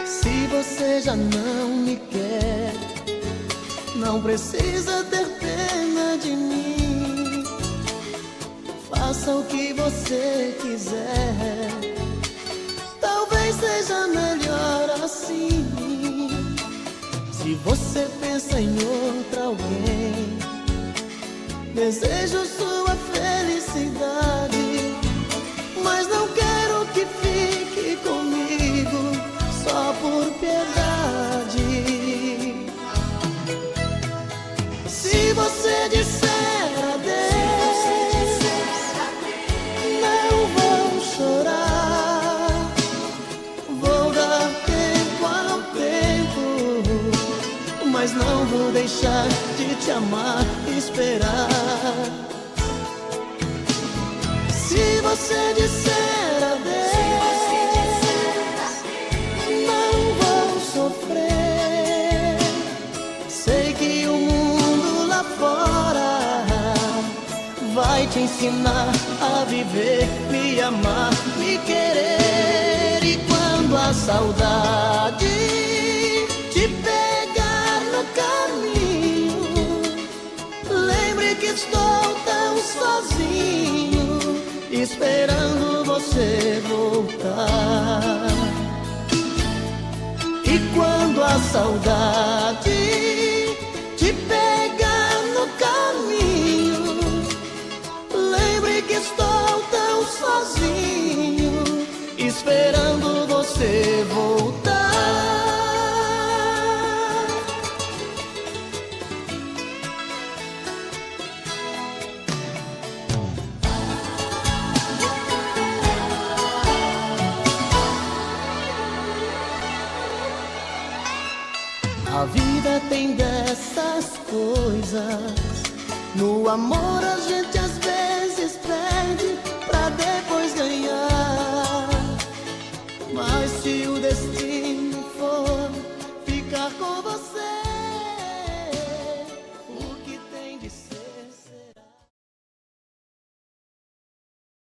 Se você já não me quer, não precisa ter pena de mim. Faça o que você quiser, talvez seja melhor assim. Se você pensa em outra alguém, desejo sua felicidade, mas não quero que fique comigo só por piedade. Se você disser adeus, não vou chorar, vou dar tempo ao tempo, mas não vou deixar de te amar e esperar. Se você disser adeus, não vou sofrer. Sei que o mundo lá fora vai te ensinar a viver, me amar, me querer. E quando a saudade te pegar no caminho, lembre que estou tão sozinho, esperando você voltar. E quando a saudade te pegar no caminho, lembre que estou tão sozinho, esperando você voltar. A vida tem dessas coisas, no amor a gente às vezes perde pra depois ganhar. Mas se o destino for ficar com você,